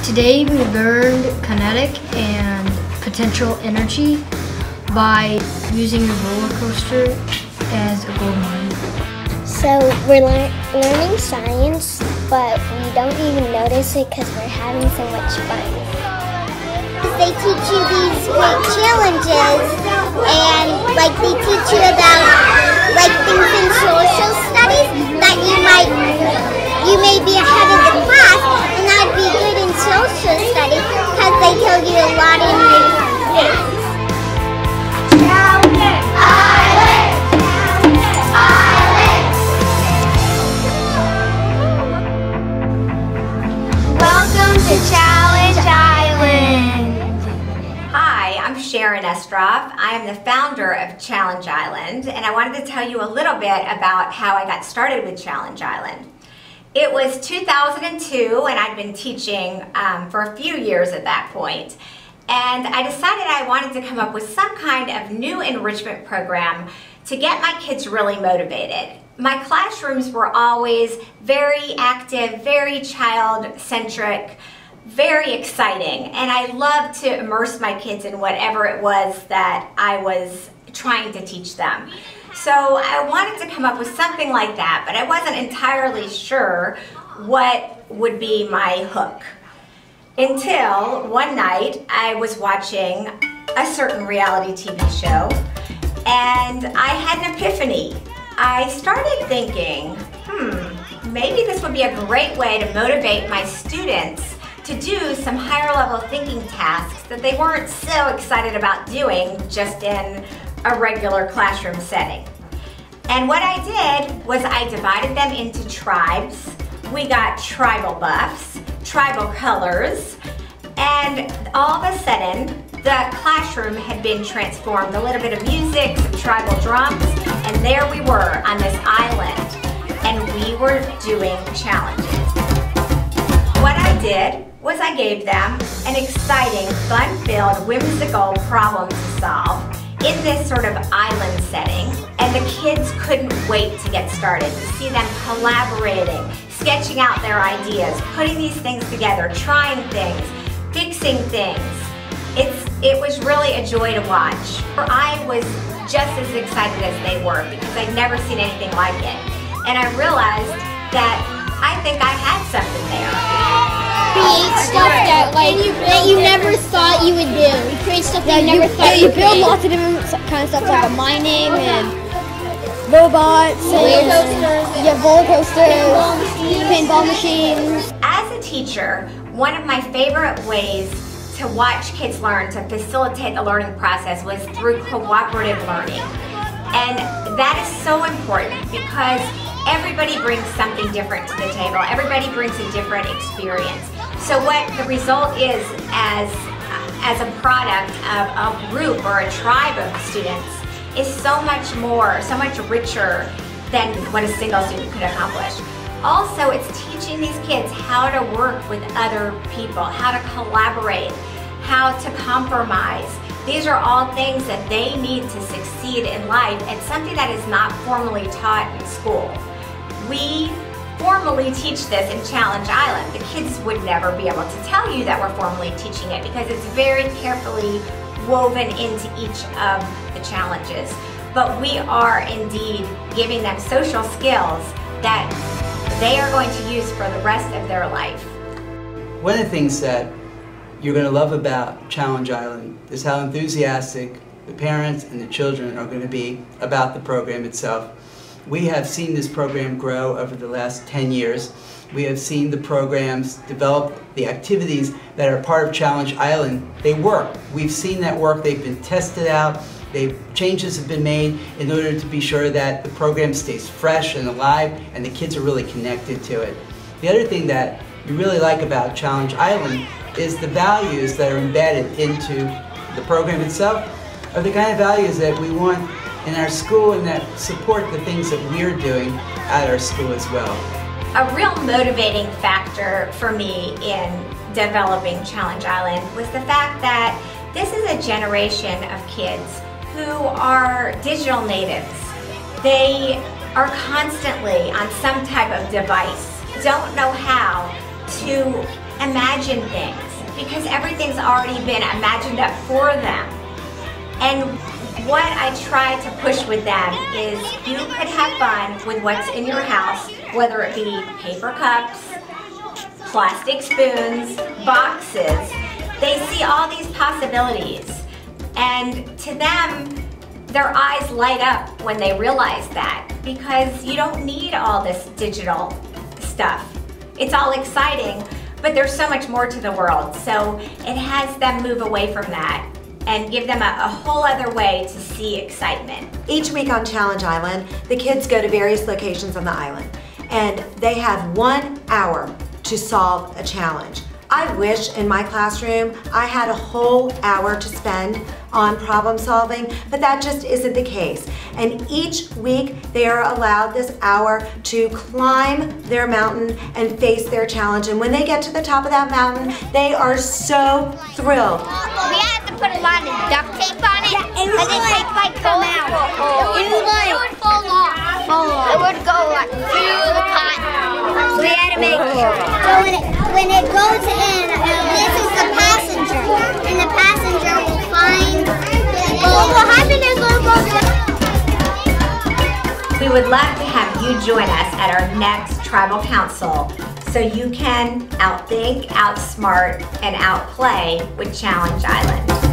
Today we learned kinetic and potential energy by using a roller coaster as a gold mine. So we're learning science, but we don't even notice it because we're having so much fun. They teach you these great challenges, and they teach you about things in social studies that you may be ahead of the class, and that would be good in social studies because they tell you a lot in your grades. Welcome to Challenge Island! Hi, I'm Sharon Estroff. I am the founder of Challenge Island, and I wanted to tell you a little bit about how I got started with Challenge Island. It was 2002, and I'd been teaching for a few years at that point. And I decided I wanted to come up with some kind of new enrichment program to get my kids really motivated. My classrooms were always very active, very child-centric, very exciting, and I loved to immerse my kids in whatever it was that I was trying to teach them. So I wanted to come up with something like that, but I wasn't entirely sure what would be my hook. Until one night I was watching a certain reality TV show, and I had an epiphany. I started thinking, maybe this would be a great way to motivate my students to do some higher level thinking tasks that they weren't so excited about doing just in a regular classroom setting. And what I did was I divided them into tribes. We got tribal buffs, tribal colors, and all of a sudden the classroom had been transformed. A little bit of music, some tribal drums, and there we were on this island, and we were doing challenges. What I did was I gave them an exciting, fun-filled, whimsical problem to solve in this sort of island setting, and the kids couldn't wait to get started, to see them collaborating, sketching out their ideas, putting these things together, trying things, fixing things. It was really a joy to watch. I was just as excited as they were because I'd never seen anything like it. And I realized that I think I had something there. Create stuff that you never thought you would do. You create stuff that you never thought you would do. You build lots of different kind of stuff like mining and robots and roller coasters, paintball machines. As a teacher, one of my favorite ways to watch kids learn, to facilitate the learning process, was through cooperative learning. And that is so important because everybody brings something different to the table. Everybody brings a different experience. So what the result is as a product of a group or a tribe of students is so much more, so much richer than what a single student could accomplish. Also, it's teaching these kids how to work with other people, how to collaborate, how to compromise. These are all things that they need to succeed in life, and something that is not formally taught in school. We formally teach this in Challenge Island. The kids would never be able to tell you that we're formally teaching it because it's very carefully woven into each of the challenges. But we are indeed giving them social skills that they are going to use for the rest of their life. One of the things that you're going to love about Challenge Island is how enthusiastic the parents and the children are going to be about the program itself. We have seen this program grow over the last 10 years. We have seen the programs develop, the activities that are part of Challenge Island. They work. We've seen that work. They've been tested out. Changes have been made in order to be sure that the program stays fresh and alive and the kids are really connected to it. The other thing that we really like about Challenge Island is the values that are embedded into the program itself are the kind of values that we want in our school and that support the things that we're doing at our school as well. A real motivating factor for me in developing Challenge Island was the fact that this is a generation of kids who are digital natives. They are constantly on some type of device, don't know how to imagine things because everything's already been imagined up for them. And what I try to push with them is you could have fun with what's in your house, whether it be paper cups, plastic spoons, boxes. They see all these possibilities. And to them, their eyes light up when they realize that, because you don't need all this digital stuff. It's all exciting, but there's so much more to the world. So it has them move away from that and give them a whole other way to see excitement. Each week on Challenge Island, the kids go to various locations on the island, and they have 1 hour to solve a challenge. I wish in my classroom I had a whole hour to spend on problem solving, but that just isn't the case. And each week they are allowed this hour to climb their mountain and face their challenge. And when they get to the top of that mountain, they are so thrilled. We had to put a lot of duct tape on it, and then tape might come out. It would fall off. It would go like through the cotton. So we had to make sure. So when it goes in, this is the passenger, and the passenger will find. What will happen is it'll go down. We would love to have you join us at our next Tribal Council so you can outthink, outsmart, and outplay with Challenge Island.